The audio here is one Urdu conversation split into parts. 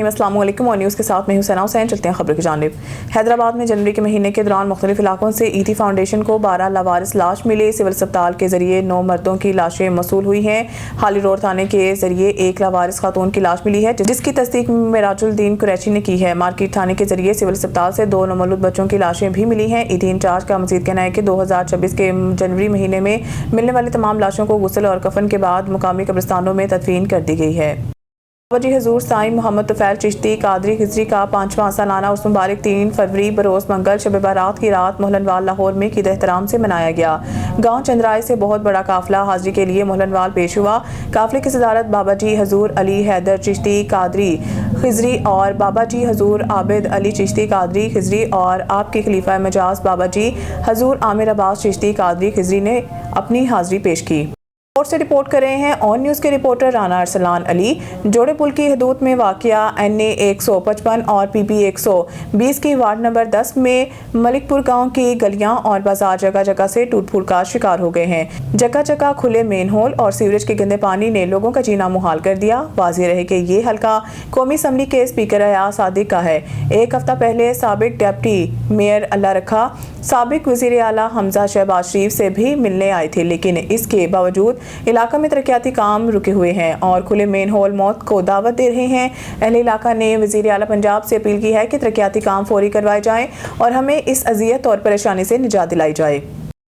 السلام علیکم اور نیوز کے ساتھ میں ہوں ثنا حسین۔ چلتے ہیں خبر کی جانب۔ حیدرآباد میں جنوری کے مہینے کے دوران مختلف علاقوں سے ایٹی فاؤنڈیشن کو 12 لاوارث لاش ملی۔ سول اسپتال کے ذریعے 9 مردوں کی لاشیں موصول ہوئی ہیں۔ حالی روڈ تھانے کے ذریعے ایک لاوارث خاتون کی لاش ملی ہے جس کی تصدیق معراج الدین قریشی نے کی ہے۔ مارکیٹ تھانے کے ذریعے سول اسپتال سے 2 نومولود بچوں کی لاشیں بھی ملی ہیں۔ ایٹی انچارج کا مزید کہنا ہے کہ 2026 کے جنوری مہینے میں ملنے والی تمام لاشوں کو غسل اور کفن کے بعد مقامی قبرستانوں میں تدفین کر دی گئی ہے۔ بابا جی حضور سائیں محمد طفیل چشتی قادری خضری کا 5واں سالانہ عرس مبارک 3 فروری بروز منگل شب بارات کی رات مہلن وال لاہور میں عقیدہ احترام سے منایا گیا۔ گاؤں چندرائے سے بہت بڑا قافلہ حاضری کے لیے مہلن وال پیش ہوا۔ قافلے کی صدارت بابا جی حضور علی حیدر چشتی قادری خضری اور بابا جی حضور عابد علی چشتی قادری خضری اور آپ کے خلیفہ مجاز بابا جی حضور عامر عباس چشتی قادری خضری نے اپنی حاضری پیش کی۔ لاہور سے رپورٹ کر رہے ہیں آن نیوز کے رپورٹر رانا ارسلان علی۔ جوڑے پل کی حدود میں واقع NA 155 اور PP 120 کی وارڈ نمبر 10 میں ملک پور گاؤں کی گلیاں اور بازار جگہ جگہ سے ٹوٹ پھوٹ کا شکار ہو گئے ہیں۔ جگہ جگہ کھلے مین ہول اور سیوریج کے گندے پانی نے لوگوں کا جینا محال کر دیا۔ واضح رہے کہ یہ حلقہ قومی اسمبلی کے اسپیکر ایاز صادق کا ہے۔ ایک ہفتہ پہلے سابق ڈپٹی میئر اللہ رکھا سابق وزیر اعلیٰ حمزہ شہباز شریف سے بھی ملنے آئے تھے، لیکن اس کے باوجود علاقہ میں ترقیاتی کام رکے ہوئے ہیں اور کھلے مین ہول موت کو دعوت دے رہے ہیں۔ اہل علاقہ نے وزیر اعلیٰ پنجاب سے اپیل کی ہے کہ ترقیاتی کام فوری کروائے جائیں اور ہمیں اس اذیت اور پریشانی سے نجات دلائی جائے۔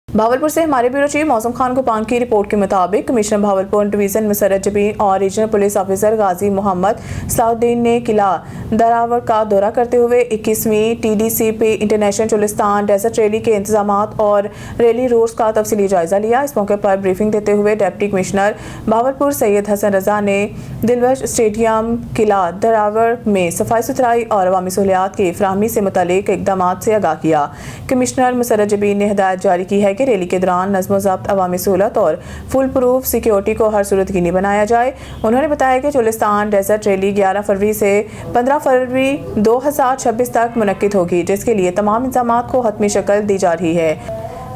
بھاولپور سے ہمارے بیورو چیف موسم خان گوپان کی رپورٹ کے مطابق کمشنر بھاولپور ڈویژن مسرت جبین اور regional police officer Ghazi Muhammad Salahuddin نے قلعہ دراور کا دورہ کرتے ہوئے 21ویں TDCP international Cholistan desert rally کے انتظامات اور ریلی روٹس کا تفصیلی جائزہ لیا۔ اس موقع پر بریفنگ دیتے ہوئے ڈپٹی کمشنر بھاولپور سید حسن رضا نے دلوش اسٹیڈیم قلعہ دراور میں صفائی ستھرائی اور عوامی سہولیات کی فراہمی سے متعلق اقدامات سے آگاہ کیا۔ کمشنر مسرت جبین نے ہدایت جاری کی ہے کہ ریلی کے دوران نظم و ضبط، عوامی سہولت اور فل پروف سیکیورٹی کو ہر صورت یقینی بنایا جائے۔ انہوں نے بتایا کہ چولستان ڈیزرٹ ریلی 11 فروری سے 15 فروری 2026 تک منعقد ہوگی، جس کے لیے تمام انتظامات کو حتمی شکل دی جا رہی ہے۔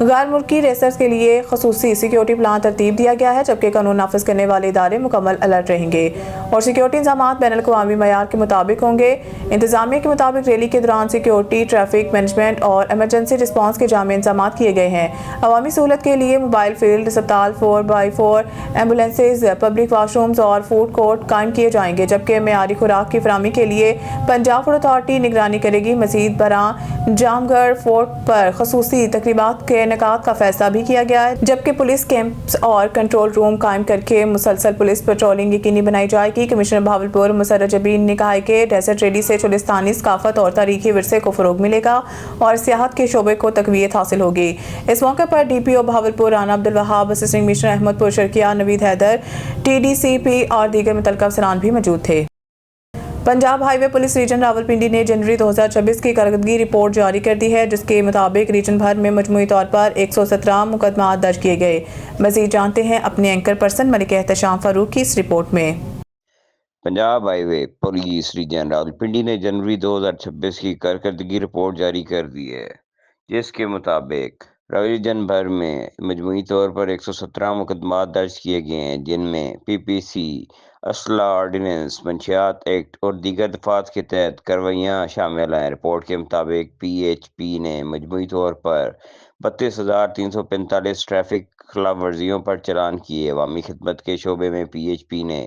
غیر ملکی ریسرز کے لیے خصوصی سیکیورٹی پلان ترتیب دیا گیا ہے، جبکہ قانون نافذ کرنے والے ادارے مکمل الرٹ رہیں گے اور سیکیورٹی انتظامات بین الاقوامی معیار کے مطابق ہوں گے۔ انتظامیہ کے مطابق ریلی کے دوران سیکیورٹی، ٹریفک مینجمنٹ اور ایمرجنسی رسپانس کے جامع انتظامات کیے گئے ہیں۔ عوامی سہولت کے لیے موبائل فیلڈ اسپتال، 4x4 ambulances, public wash rooms اور فوڈ کورٹ قائم کیے جائیں گے، جبکہ معیاری خوراک کی فراہمی کے لیے پنجاب فوڈ اتھارٹی نگرانی کرے گی۔ مزید برآں جام گڑھ فورٹ پر خصوصی تقریبات کے انعقاد کا فیصلہ بھی کیا گیا ہے، جبکہ پولیس کیمپس اور کنٹرول روم قائم کر کے مسلسل پولیس پیٹرولنگ یقینی بنائی جائے گی۔ کمشنر بھاولپور مسرت جبین نے کہا ہے کہ ڈیزرٹ ریلی سے چولستانی ثقافت اور تاریخی ورثے کو فروغ ملے گا اور سیاحت کے شعبے کو تقویت حاصل ہوگی۔ اس موقع پر DPO Bahawalpur Rana Abdul Wahab, assistant commissioner Ahmadpur Sharqia نوید حیدر، TDCP اور دیگر متعلقہ افسران بھی موجود تھے۔ پنجاب ہائی وے پولیس ریجن راولپنڈی نے جنوری 2026 کی کارکردگی رپورٹ جاری کر دی ہے، جس کے مطابق ریجن بھر میں مجموعی طور پر 117 مقدمات درج کیے گئے۔ مزید جانتے ہیں اپنے اینکر پرسن ملکہ احتشام فاروق کی اس رپورٹ میں۔ پنجاب ہائی وے پولیس ریجن راولپنڈی نے جنوری 2026 کی کارکردگی رپورٹ جاری کر دی ہے، جس کے مطابق ریجن بھر میں مجموعی طور پر 117 مقدمات درج کیے گئے ہیں، جن میں PPC، اسلحہ آرڈیننس، منشیات ایکٹ اور دیگر دفعات کے تحت کارروائیاں شامل ہیں۔ رپورٹ کے مطابق PHP نے مجموعی طور پر 32,345 ٹریفک خلاف ورزیوں پر چلان کیے۔ عوامی خدمت کے شعبے میں PHP نے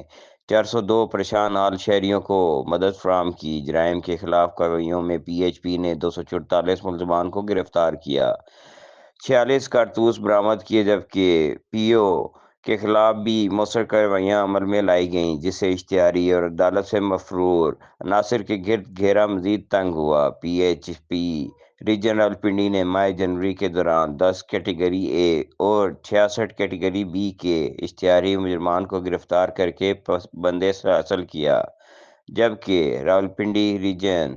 402 پریشان حال شہریوں کو مدد فراہم کی۔ جرائم کے خلاف کارروائیوں میں PHP نے 244 ملزمان کو گرفتار کیا، 46 کارتوس برآمد کیے، جبکہ PO کے خلاف بھی مؤثر کارروائیاں عمل میں لائی گئیں، جس سے اشتہاری اور عدالت سے مفرور عناصر کے گرد گھیرا مزید تنگ ہوا۔ PHP ریجن راولپنڈی نے ماہ جنوری کے دوران 10 کیٹیگری A اور 66 کیٹیگری B کے اشتہاری مجرمان کو گرفتار کر کے بندش حاصل کیا، جبکہ راولپنڈی ریجن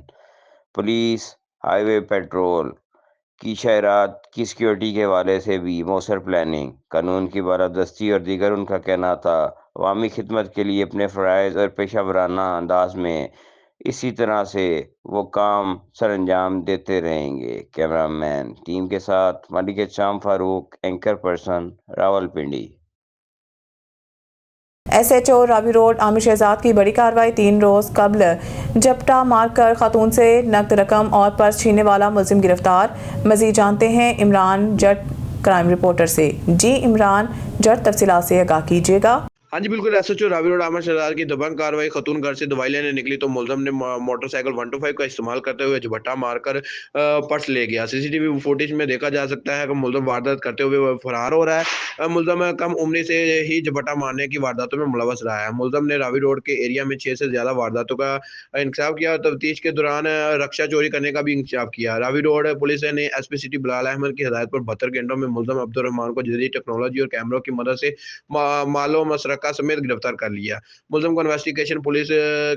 پولیس ہائی وے پیٹرول کی شاہراہات کی سیکیورٹی کے حوالے سے بھی مؤثر پلاننگ، قانون کی بالادستی اور دیگر ان کا کہنا تھا۔ عوامی خدمت کے لیے اپنے فرائض اور پیشہ ورانہ انداز میں اسی طرح سے وہ کام سر انجام دیتے رہیں گے۔ کیمرہ مین ٹیم کے ساتھ ملک احتشام فاروق، اینکر پرسن، راولپنڈی۔ SHO راوی روڈ عامر شہزاد کی بڑی کارروائی، 3 روز قبل جپٹا مار کر خاتون سے نقد رقم اور پرس چھیننے والا ملزم گرفتار۔ مزید جانتے ہیں عمران جٹ کرائم رپورٹر سے۔ جی عمران جٹ، تفصیلات سے آگاہ کیجیے گا۔ ہاں جی بالکل، SHO راوی روڈ عامر شہزاد کی دبنگ کارروائی۔ خاتون گھر سے دوائی لینے نکلی تو ملزم نے موٹر سائیکل 125 کا استعمال کرتے ہوئے جھپٹا مار کر پرس لے گیا۔ CCTV فوٹیج میں دیکھا جا سکتا ہے کہ ملزم واردات کرتے ہوئے فرار ہو رہا ہے۔ ملزم کم عمری سے ہی جھپٹا مارنے کی وارداتوں میں ملوث رہا ہے۔ ملزم نے راوی روڈ کے ایریا میں 6 سے زیادہ وارداتوں کا انکشاف کیا اور تفتیش کے دوران رکشہ چوری کرنے کا بھی انکشاف کیا۔ راوی روڈ پولیس نے SP سٹی بلال احمد کی ہدایت پر 72 گھنٹوں میں ملزم عبدالرحمان کو جدید ٹیکنالوجی اور کیمروں کی مدد سے مال و مسرقہ سمیت گرفتار کر لیا۔ ملزم کو انویسٹیگیشن پولیس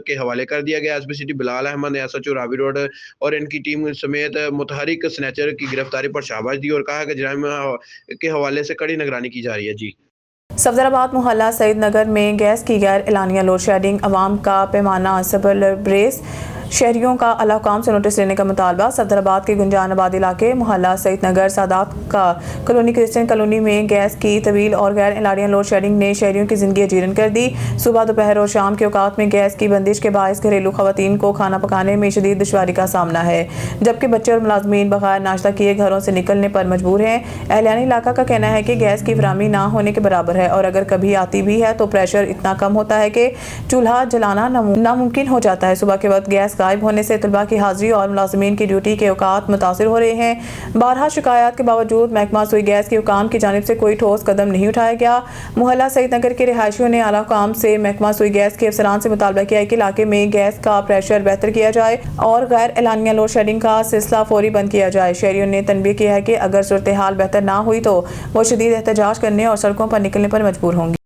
کے حوالے کر دیا گیا۔ SP سٹی بلال احمد نے SHO راوی روڈ اور ان کی ٹیم سمیت متحرک سنیچر کی گرفتاری پر شاباش دی اور کہا کہ جرائم کے حوالے سے کڑی نگرانی کی جا رہی ہے۔ جی صفدر آباد محلہ سعید نگر میں گیس کی غیر اعلانیہ لوڈ شیڈنگ، عوام کا پیمانہ صبر بریس، شہریوں کا اعلیٰ حکام سے نوٹس لینے کا مطالبہ۔ صفدر آباد کے گنجان آباد علاقے محلہ سعید نگر سادات کا کالونی کرسچن کالونی میں گیس کی طویل اور غیر اعلانیہ لوڈ شیڈنگ نے شہریوں کی زندگی اجیرن کر دی۔ صبح، دوپہر اور شام کے اوقات میں گیس کی بندش کے باعث گھریلو خواتین کو کھانا پکانے میں شدید دشواری کا سامنا ہے، جبکہ بچے اور ملازمین بغیر ناشتہ کیے گھروں سے نکلنے پر مجبور ہیں۔ اہلیان علاقہ کا کہنا ہے کہ گیس کی فراہمی نہ ہونے کے برابر ہے اور اگر کبھی آتی بھی ہے تو پریشر اتنا کم ہوتا ہے کہ چولہا جلانا ناممکن ہو جاتا ہے۔ صبح کے وقت گیس غائب ہونے سے طلباء کی حاضری اور ملازمین کی ڈیوٹی کے اوقات متاثر ہو رہے ہیں۔ بارہا شکایات کے باوجود محکمہ سوئی گیس کے حکام کی جانب سے کوئی ٹھوس قدم نہیں اٹھایا گیا۔ محلہ سعید نگر کے رہائشیوں نے اعلیٰ حکام سے محکمہ سوئی گیس کے افسران سے مطالبہ کیا ہے کہ علاقے میں گیس کا پریشر بہتر کیا جائے اور غیر اعلانیہ لوڈ شیڈنگ کا سلسلہ فوری بند کیا جائے۔ شہریوں نے تنبیہ کیا ہے کہ اگر صورتحال بہتر نہ ہوئی تو وہ شدید احتجاج کرنے اور سڑکوں پر نکلنے پر مجبور ہوں گے۔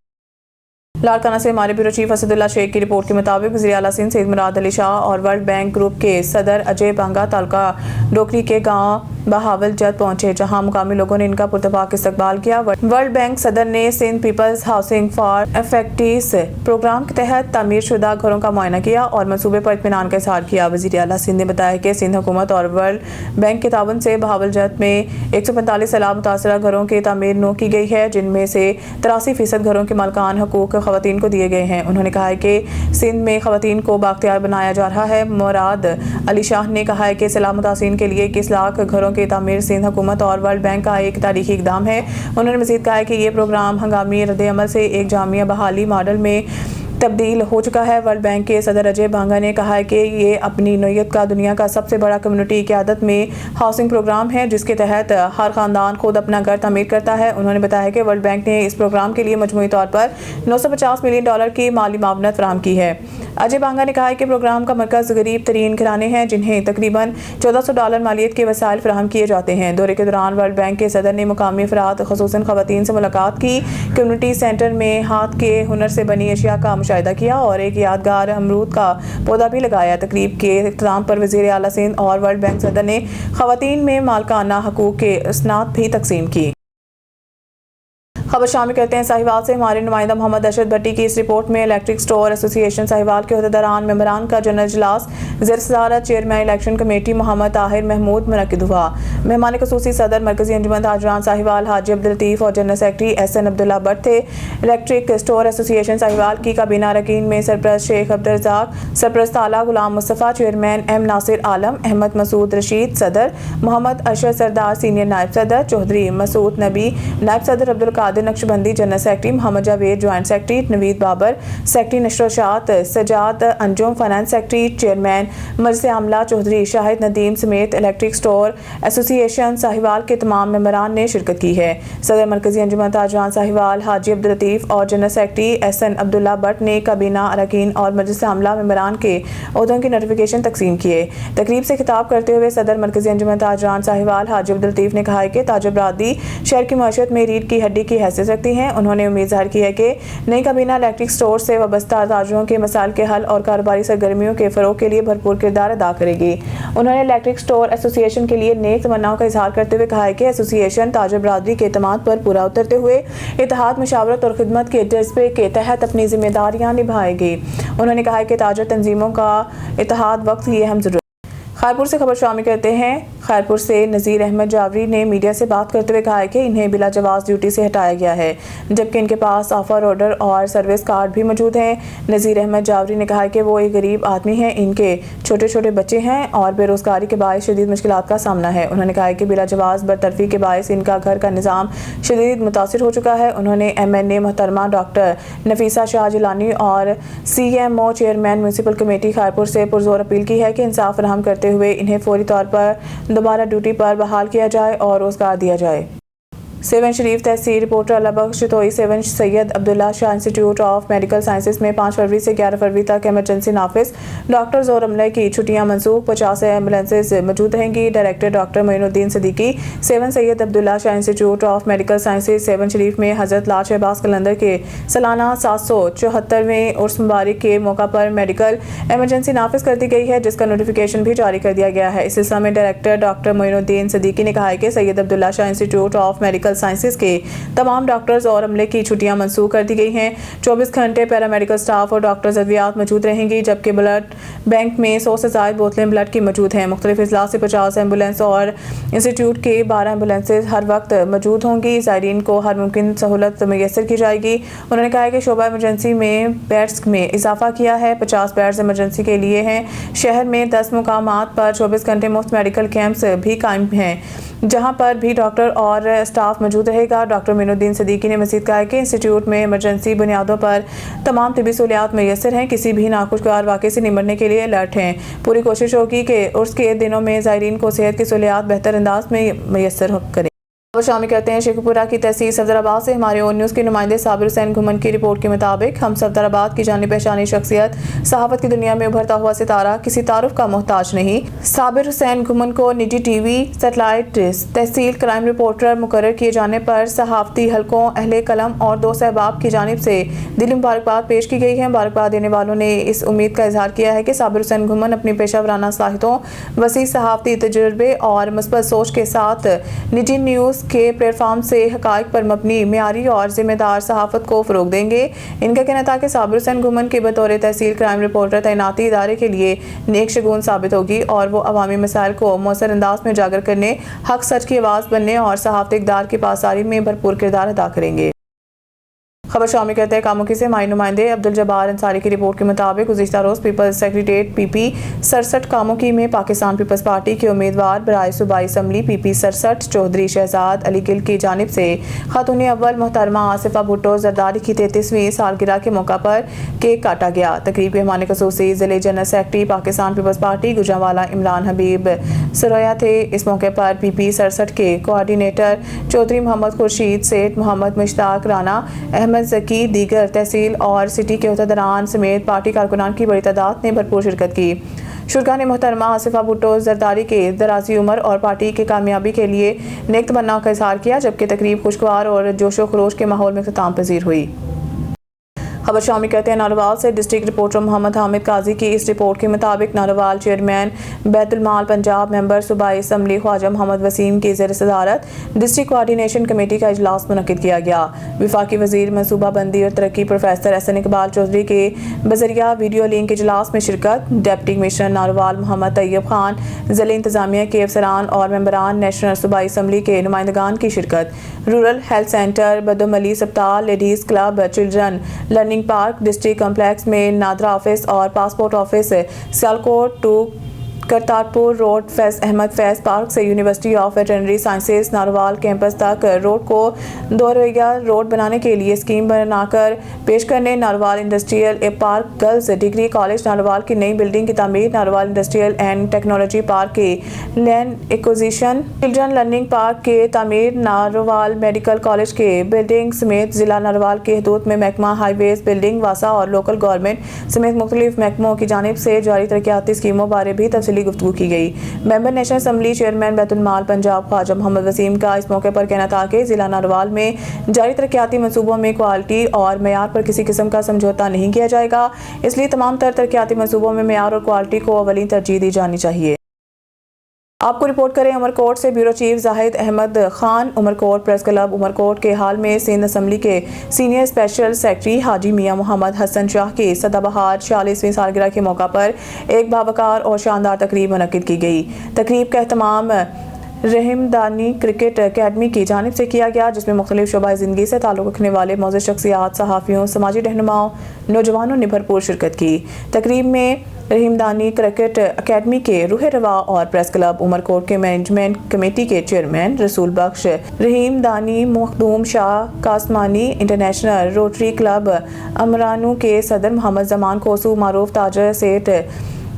لاڑکانہ سے ہمارے بیورو چیف اسد اللہ شیخ کی رپورٹ کے مطابق وزیر اعلیٰ سندھ سید مراد علی شاہ اور ورلڈ بینک گروپ کے صدر اجے بانگا تعلقہ ڈوکری کے گاؤں بہاول جد پہنچے، جہاں مقامی لوگوں نے ان کا پرتپاک استقبال کیا۔ ورلڈ بینک صدر نے Sindh people's housing for affectees programme کے تحت تعمیر شدہ گھروں کا معائنہ کیا اور منصوبے پر اطمینان کا اظہار کیا۔ وزیر اعلیٰ سندھ نے بتایا کہ سندھ حکومت اور ورلڈ بینک کے تعاون سے بہاول جد میں 145 سیلاب متاثرہ گھروں کی تعمیر نو کی گئی ہے، جن میں سے 83% گھروں کے مالکان حقوق خواتین کو دیے گئے ہیں۔ انہوں نے کہا ہے کہ سندھ میں خواتین کو بااختیار بنایا جا رہا ہے۔ مراد علی شاہ نے کہا ہے کہ سیلاب متاثرین کے لیے 21 لاکھ گھروں کی تعمیر سندھ حکومت اور ورلڈ بینک کا ایک تاریخی اقدام ہے۔ انہوں نے مزید کہا ہے کہ یہ پروگرام ہنگامی رد عمل سے ایک جامع بحالی ماڈل میں تبدیل ہو چکا ہے۔ ورلڈ بینک کے صدر اجے بانگا نے کہا ہے کہ یہ اپنی نوعیت کا دنیا کا سب سے بڑا کمیونٹی قیادت میں ہاؤسنگ پروگرام ہے، جس کے تحت ہر خاندان خود اپنا گھر تعمیر کرتا ہے۔ انہوں نے بتایا کہ ورلڈ بینک نے اس پروگرام کے لیے مجموعی طور پر $950 ملین کی مالی معاونت فراہم کی ہے۔ اجے بانگا نے کہا ہے کہ پروگرام کا مرکز غریب ترین گھرانے ہیں، جنہیں تقریباً $1400 مالیت کے وسائل فراہم کیے جاتے ہیں۔ دورے کے دوران ورلڈ بینک کے صدر نے مقامی افراد خصوصاً خواتین سے ملاقات کی، کمیونٹی سینٹر میں ہاتھ کے ہنر سے بنی اشیاء کا مشاہدہ کیا اور ایک یادگار امرود کا پودا بھی لگایا۔ تقریب کے اختتام پر وزیر اعلیٰ سندھ اور ورلڈ بینک صدر نے خواتین میں مالکانہ حقوق کے اسناد بھی تقسیم کی۔ خبر شامل کرتے ہیں ساہیوال سے ہمارے نمائندہ محمد ارشد بھٹی کی اس رپورٹ میں الیکٹرک سٹور ایسوسی ایشن ساہیوال کے عہدیداران ممبران کا جنرل اجلاس زیر صدارت چیئرمین الیکشن کمیٹی محمد طاہر محمود منعقد ہوا۔ مہمان خصوصی صدر مرکزی انجمن تاجران ساہیوال حاجی عبداللطیف اور general secretary SN Abdullah but تھے۔ الیکٹرک سٹور ایسوسی ایشن ساہیوال کی کابینہ اراکین میں سرپرست شیخ عبدالرزاق، سرپرست اعلیٰ غلام مصطفیٰ، چیئرمین M ناصر عالم، احمد مسعود رشید صدر، محمد ارشد سردار سینئر نائب صدر، چودھری مسعود نبی نائب صدر، عبدالقادر نقشبندی جنرل سیکرٹری، محمد جاوید جوائنٹ سیکرٹری، نوید بابر سیکرٹری نشر و اشاعت، سجاد انجم فائنانس سیکرٹری، چیئرمین مجلس عاملہ چودھری شاہد ندیم سمیت الیکٹرک سٹور ایسوسی ایشن ساہیوال کے تمام ممبران نے شرکت کی ہے۔ صدر مرکزی انجمن تاجران ساہیوال حاجی عبداللطیف اور general secretary SN Abdullah but نے کابینہ اراکین اور مجلس عاملہ ممبران کے عہدوں کی نوٹیفیکیشن تقسیم کیے۔ تقریب سے خطاب کرتے ہوئے صدر مرکزی انجمن تاجران ساہیوال حاجی عبداللطیف نے کہا ہے کہ تاجر برادری شہر کی معیشت میں ریڑھ کی ہڈی کی حیثیت رکھتی ہیں۔ انہوں نے امید ظاہر کی ہے کہ نئی کابینہ الیکٹرک سٹور سے وابستہ تاجروں کے مسائل کے حل اور کاروباری سرگرمیوں کے فروغ کے لیے بھرپور کردار ادا کرے گی۔ انہوں نے الیکٹرک سٹور ایسوسی ایشن کے لیے نیک تمناؤں کا اظہار کرتے ہوئے کہا ہے کہ ایسوسی ایشن تاجر برادری کے اعتماد پر پورا اترتے ہوئے اتحاد، مشاورت اور خدمت کے جذبے کے تحت اپنی ذمہ داریاں نبھائے گی۔ انہوں نے کہا ہے کہ تاجر تنظیموں کا اتحاد وقت کی اہم ضرورت۔ خیرپور سے خبر شامل کرتے ہیں۔ خیرپور سے نذیر احمد جاوری نے میڈیا سے بات کرتے ہوئے کہا ہے کہ انہیں بلا جواز ڈیوٹی سے ہٹایا گیا ہے، جبکہ ان کے پاس آفر آرڈر اور سروس کارڈ بھی موجود ہیں۔ نذیر احمد جاوری نے کہا کہ وہ ایک غریب آدمی ہیں، ان کے چھوٹے چھوٹے بچے ہیں اور بے روزگاری کے باعث شدید مشکلات کا سامنا ہے۔ انہوں نے کہا کہ بلا جواز برطرفی کے باعث ان کا گھر کا نظام شدید متاثر ہو چکا ہے۔ انہوں نے MNA محترمہ ڈاکٹر نفیسہ شاہ جیلانی اور CMO chairman municipal committee Khairpur سے پرزور اپیل کی ہے کہ انصاف فراہم کرتے ہوئے انہیں فوری طور پر دوبارہ ڈیوٹی پر بحال کیا جائے اور روزگار دیا جائے۔ سیون شریف تحصیل reporter Allah Bakhsh Chatoi Sehwan Syed Abdullah Shah institute of medical sciences میں 5 فروری سے 11 فروری تک ایمرجنسی نافذ، ڈاکٹرز اور عملے کی چھٹیاں منسوخ، 50 ایمبولینسز موجود رہیں گی۔ Director doctor Moin Uddin Siddiqui Sehwan Syed Abdullah Shah institute of medical sciences Sehwan Sharif میں حضرت لال شہباز قلندر کے سالانہ 774ویں عرس مبارک کے موقع پر میڈیکل ایمرجنسی نافذ کر دی گئی ہے، جس کا نوٹیفیکیشن بھی جاری کر دیا گیا ہے۔ اس سلسلہ میں ڈائریکٹر ڈاکٹر معین الدین صدیقی نے کہا ہے کہ سید Abdullah Shah institute of medical sciences کے تمام ڈاکٹرز اور عملے کی چھٹیاں منسوخ کر دی گئی ہیں۔ 24 گھنٹے پیرامیڈیکل سٹاف اور ڈاکٹرز ادویات موجود رہیں گی، جبکہ بلڈ بینک میں 100 سے زائد بوتلیں بلڈ کی موجود ہیں۔ مختلف اضلاع سے 50 ایمبولینس اور انسٹیٹیوٹ کے 12 ایمبولینسز ہر وقت موجود ہوں گی۔ زائرین کو ہر ممکن سہولت میسر کی جائے گی۔ انہوں نے کہا کہ شعبہ ایمرجنسی میں بیڈز میں اضافہ کیا ہے، 50 بیڈز ایمرجنسی کے لیے ہیں۔ شہر میں 10 مقامات پر 24 گھنٹے مفت میڈیکل کیمپس بھی قائم ہیں، جہاں پر بھی ڈاکٹر اور سٹاف موجود رہے گا۔ ڈاکٹر معین الدین صدیقی نے مزید کہا کہ انسٹیٹیوٹ میں ایمرجنسی بنیادوں پر تمام طبی سہولیات میسر ہیں، کسی بھی ناخوشگوار واقعے سے نمٹنے کے لیے الرٹ ہیں۔ پوری کوشش ہوگی کہ عرس کے دنوں میں زائرین کو صحت کی سہولیات بہتر انداز میں میسر کریں۔ شامل کرتے ہیں شیخ پورہ کی تحصیل صفدر آباد سے ہمارے اون نیوز کے نمائندے صابر حسین گھمن کی رپورٹ کے مطابق ہم صفدر آباد کی جانی پہچانی شخصیت، صحافت کی دنیا میں ابھرتا ہوا ستارہ، کسی تعارف کا محتاج نہیں۔ صابر حسین گھمن کو نجی TV سیٹلائٹ تحصیل کرائم رپورٹر مقرر کیے جانے پر صحافتی حلقوں، اہل قلم اور دوست احباب کی جانب سے دلی مبارکباد پیش کی گئی ہے۔ مبارکباد دینے والوں نے اس امید کا اظہار کیا ہے کہ صابر حسین گھمن اپنی پیشہ ورانہ صلاحیتوں، وسیع صحافتی تجربے اور مثبت سوچ کے ساتھ نجی نیوز کے پلیٹ فارم سے حقائق پر مبنی، معیاری اور ذمہ دار صحافت کو فروغ دیں گے۔ ان کا کہنا تھا کہ صابر حسین گھمن کی بطور تحصیل کرائم رپورٹر تعیناتی ادارے کے لیے نیک شگون ثابت ہوگی اور وہ عوامی مسائل کو مؤثر انداز میں اجاگر کرنے، حق سچ کی آواز بننے اور صحافتی اقدار کی پاسداری میں بھرپور کردار ادا کریں گے۔ خبر شامل کرتے ہیں کاموکی سے ہمارے نمائندے عبدالجبار انصاری کی رپورٹ کے مطابق گزشتہ روز پیپلز سیکریٹریٹ PP 67 کاموکی میں پاکستان پیپلز پارٹی کے امیدوار برائے صوبائی اسمبلی PP 67 چودھری شہزاد علی گل کی جانب سے خاتون اول محترمہ آصفہ بھٹو زرداری کی 33ویں سالگرہ کے موقع پر کیک کاٹا گیا۔ تقریب کے مہمان خصوصی ضلع general secretary Pakistan peoples party Gujranwala Imran Habib Sarwaya تھے۔ اس موقع پر PP 67 کے کوآرڈینیٹر چودھری محمد خورشید، سیٹھ محمد مشتاق رانا، احمد ذکی، دیگر تحصیل اور سٹی کے عہدیداران سمیت پارٹی کارکنان کی بڑی تعداد نے بھرپور شرکت کی۔ شرکا نے محترمہ آصفہ بھٹو زرداری کے درازی عمر اور پارٹی کی کامیابی کے لیے نیک تمناؤں کا اظہار کیا، جبکہ تقریب خوشگوار اور جوش و خروش کے ماحول میں اختتام پذیر ہوئی۔ خبر شامل کرتے ہیں ناروال سے ڈسٹرکٹ رپورٹر محمد حامد قاضی کی اس رپورٹ کے مطابق ناروال چیئرمین بیت المال پنجاب ممبر صوبائی اسمبلی خواجہ محمد وسیم کی زیر صدارت ڈسٹرکٹ کوآرڈینیشن کمیٹی کا اجلاس منعقد کیا گیا۔ وفاقی وزیر منصوبہ بندی اور ترقی پروفیسر احسن اقبال چودھری کے بذریعہ ویڈیو لنک اجلاس میں شرکت، ڈپٹی کمشنر ناروال محمد طیب خان، ضلع انتظامیہ کے افسران اور ممبران نیشنل صوبائی اسمبلی کے نمائندگان کی شرکت۔ رورل ہیلتھ سینٹر بدوملی اسپتال، ladies club, children learning park, district complex میں نادرا آفس اور passport office, Sialkot to Kartarpur road, Faiz Ahmad Faiz park سے university of veterinary sciences Narowal campus تک روڈ کو دو رویہ روڈ بنانے کے لیے اسکیم بنا کر پیش کرنے، Narowal industrial park girls degree college Narowal کی نئی بلڈنگ کی تعمیر، Narowal industrial and technology park کے land acquisition, children learning park کے تعمیر، ناروال میڈیکل کالج کے بلڈنگ سمیت ضلع ناروال کے حدود میں محکمہ ہائی ویز بلڈنگ، واسا اور لوکل گورنمنٹ سمیت مختلف محکموں کی جانب سے جاری ترقیاتی اسکیموں بارے بھی تفصیلی گفتگو کی گئی۔ ممبر نیشنل اسمبلی چیئرمین بیت المال پنجاب خواجہ محمد وسیم کا اس موقع پر کہنا تھا کہ ضلع ناروال میں جاری ترقیاتی منصوبوں میں کوالٹی اور معیار پر کسی قسم کا سمجھوتہ نہیں کیا جائے گا، اس لیے تمام تر ترقیاتی منصوبوں میں معیار اور کوالٹی کو اولین ترجیح دی جانی چاہیے۔ آپ کو رپورٹ کریں عمرکوٹ سے بیورو چیف زاہد احمد خان۔ عمرکوٹ پریس کلب عمرکوٹ کے حال میں سندھ اسمبلی کے سینئر اسپیشل سیکرٹری حاجی میاں محمد حسن شاہ کی سدا بہار 46ویں سالگرہ کے موقع پر ایک باوقار اور شاندار تقریب منعقد کی گئی۔ تقریب کا اہتمام رحیم دانی کرکٹ اکیڈمی کی جانب سے کیا گیا، جس میں مختلف شعبۂ زندگی سے تعلق رکھنے والے معزز شخصیات، صحافیوں، سماجی رہنماؤں، نوجوانوں نے بھرپور شرکت کی۔ تقریب میں رحیم دانی کرکٹ اکیڈمی کے روح رواں اور پریس کلب عمرکوٹ کے مینجمنٹ کمیٹی کے چیئرمین رسول بخش، رحیم دانی Makhdoom Shah کاسمانی، international Rotary club امرانو کے صدر محمد زمان کوسو، معروف تاجر سیٹ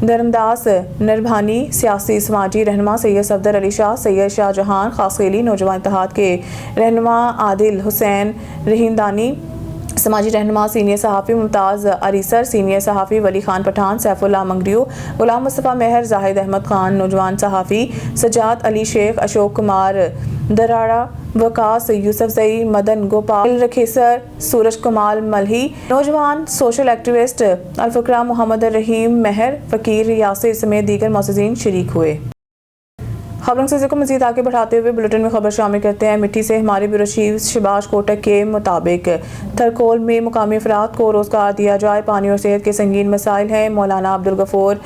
دھرمداس نربھانی، سیاسی سماجی رہنما سید صفدر علی شاہ، سید شاہ جہان خاصخیلی، نوجوان اتحاد کے رہنما عادل حسین رحیم دانی، سماجی رہنما سینئر صحافی ممتاز اریسر، سینئر صحافی ولی خان پٹھان، سیف اللہ منگریو، غلام مصطفیٰ مہر، زاہد احمد خان، نوجوان صحافی سجاد علی شیخ، اشوک کمار دراڑا، وکاس یوسف زئی، مدن گوپال رکھیسر، سورج کمال ملہی، نوجوان سوشل ایکٹیوسٹ الفقرہ محمد الرحیم مہر، فقیر یاسر سمیت دیگر معززین شریک ہوئے۔ خبروں سے ذکر مزید آگے بڑھاتے ہوئے بلٹن میں خبر شامل کرتے ہیں۔ مٹی سے ہمارے بیورو چیف شباش کوٹک کے مطابق تھرکول میں مقامی افراد کو روزگار دیا جائے، پانی اور صحت کے سنگین مسائل ہیں۔ مولانا عبدالغفور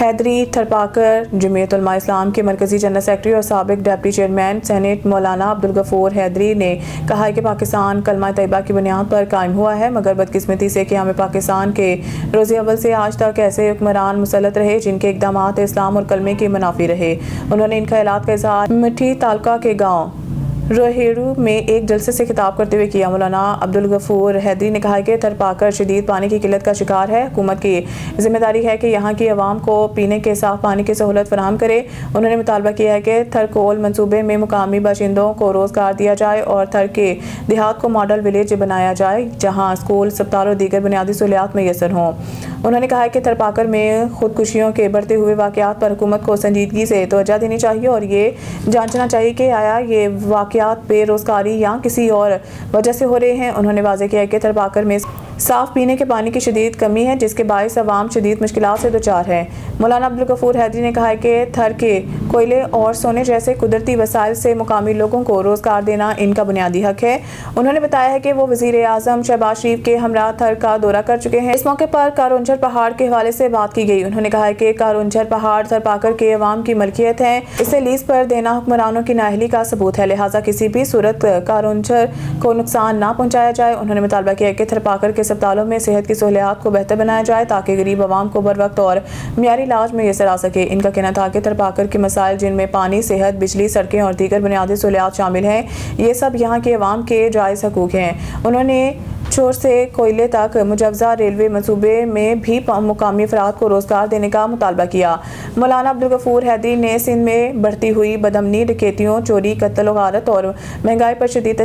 حیدری تھرپاکر، جمعیت علماء اسلام کے مرکزی جنرل سیکرٹری اور سابق ڈپٹی چیئرمین سینیٹ مولانا عبدالغفور حیدری نے کہا ہے کہ پاکستان کلمہ طیبہ کی بنیاد پر قائم ہوا ہے، مگر بدقسمتی سے قیام پاکستان کے روز اول سے آج تک ایسے حکمران مسلط رہے جن کے اقدامات اسلام اور کلمے کے منافی رہے۔ انہوں نے ان خیالات کا اظہار مٹھی تعلقہ کے گاؤں روہیڑو میں ایک جلسے سے خطاب کرتے ہوئے کیا۔ مولانا عبدالغفور حیدری نے کہا کہ تھرپاکر شدید پانی کی قلت کا شکار ہے، حکومت کی ذمہ داری ہے کہ یہاں کی عوام کو پینے کے صاف پانی کی سہولت فراہم کرے۔ انہوں نے مطالبہ کیا ہے کہ تھرکول منصوبے میں مقامی باشندوں کو روزگار دیا جائے اور تھر کے دیہات کو ماڈل ولیج بنایا جائے جہاں اسکول، اسپتال اور دیگر بنیادی سہولیات میسر ہوں۔ انہوں نے کہا کہ تھرپاکر میں خودکشیوں کے بڑھتے ہوئے واقعات پر حکومت کو سنجیدگی سے توجہ دینی چاہیے اور یہ جانچنا چاہیے کہ آیا یہ واقعات بے روزگاری یا کسی اور وجہ سے ہو رہے ہیں۔ انہوں نے واضح کیا کہ تھرپاکر میں صاف پینے کے پانی کی شدید کمی ہے، جس کے باعث عوام شدید مشکلات سے دوچار ہے۔ مولانا عبدالغفور حیدری نے کہا کہ تھر کے کوئلے اور سونے جیسے قدرتی وسائل سے مقامی لوگوں کو روزگار دینا ان کا بنیادی حق ہے۔ انہوں نے بتایا ہے کہ وہ وزیر اعظم شہباز شریف کے ہمراہ تھر کا دورہ کر چکے ہیں۔ اس موقع پر کارونجھر پہاڑ کے حوالے سے بات کی گئی۔ انہوں نے کہا کہ کارونجھر پہاڑ تھرپاکر کے عوام کی ملکیت ہے، اسے لیز پر دینا حکمرانوں کی نااہلی کا ثبوت ہے، لہٰذا کسی بھی صورت کارونجھر کو نقصان نہ پہنچایا جائے۔ انہوں نے مطالبہ کیا کہ تھرپاکر کے اسپتالوں میں صحت کی سہولیات کو بہتر بنایا جائے تاکہ غریب عوام کو بر وقت اور معیاری علاج میسر آ سکے۔ ان کا کہنا تھا کہ تھرپاکر کے مسائل جن میں پانی، صحت، بجلی، سڑکیں اور دیگر بنیادی سہولیات شامل ہیں، یہ سب یہاں کے عوام کے جائز حقوق ہیں۔ انہوں نے چور سے کوئلے تک مجوزہ ریلوے منصوبے میں بھی مقامی افراد کو روزگار دینے کا مطالبہ کیا۔ مولانا عبدالغفور حیدری نے سندھ میں بڑھتی ہوئی بدامنی، ڈکیتیوں، چوری، قتل و غارت اور مہنگائی پر شدید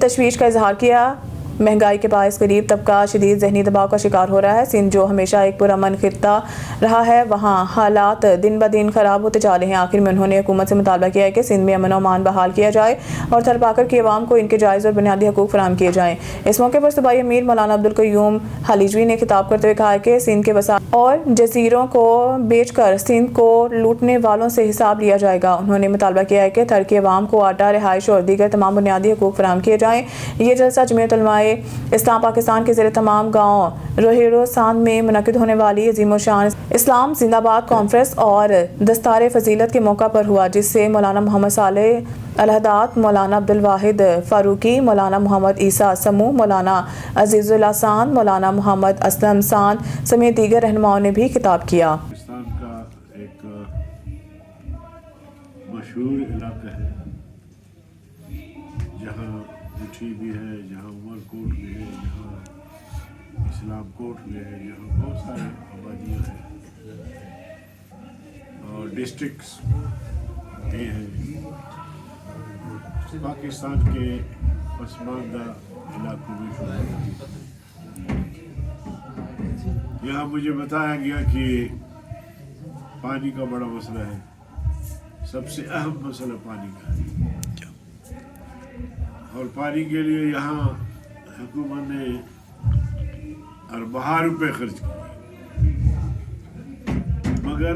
تشویش کا اظہار کیا۔ مہنگائی کے باعث غریب طبقہ شدید ذہنی دباؤ کا شکار ہو رہا ہے۔ سندھ جو ہمیشہ ایک پرامن خطہ رہا ہے، وہاں حالات دن بدن خراب ہوتے جا رہے ہیں۔ آخر میں انہوں نے حکومت سے مطالبہ کیا ہے کہ سندھ میں امن و امان بحال کیا جائے اور تھرپاکر کی عوام کو ان کے جائز اور بنیادی حقوق فراہم کیے جائیں۔ اس موقع پر صوبائی امیر مولانا عبدالقیوم حلیجوی نے خطاب کرتے ہوئے کہا کہ سندھ کے وسائل اور جزیروں کو بیچ کر سندھ کو لوٹنے والوں سے حساب لیا جائے گا۔ انہوں نے مطالبہ کیا ہے کہ تھر کی عوام کو آٹا، رہائش اور دیگر تمام بنیادی حقوق فراہم کیے جائیں۔ یہ جلسہ جمعیت علماء اسلام پاکستان کے زیر تمام گاؤں روہیڑو ساندھ میں منعقد ہونے والی عظیم الشان اسلام زندہ باد کانفرنس اور دستار فضیلت کے موقع پر ہوا، جس سے مولانا محمد صالح الحداد، مولانا عبدالواحد فاروقی، مولانا محمد عیسیٰ سمو، مولانا عزیز اللہ ساندھ، مولانا محمد اسلم ساندھ سمیت دیگر رہنماؤں نے بھی خطاب کیا۔ پاکستان کا ایک مشہور علاقہ ہے جہاں مٹھی بھی ہے، جہاں عمر کوٹ بھی ہے، جہاں اسلام کوٹ بھی ہے، جہاں بہت سارے آبادیاں ہیں اور ڈسٹرکٹس بھی ہیں۔ پاکستان کے پسماندہ علاقوں میں شمار ہے۔ یہاں مجھے بتایا گیا کہ پانی کا بڑا مسئلہ ہے، سب سے اہم مسئلہ پانی کا ہے، اور پانی کے لیے یہاں حکومت نے اربعہ روپے خرچ کیے، مگر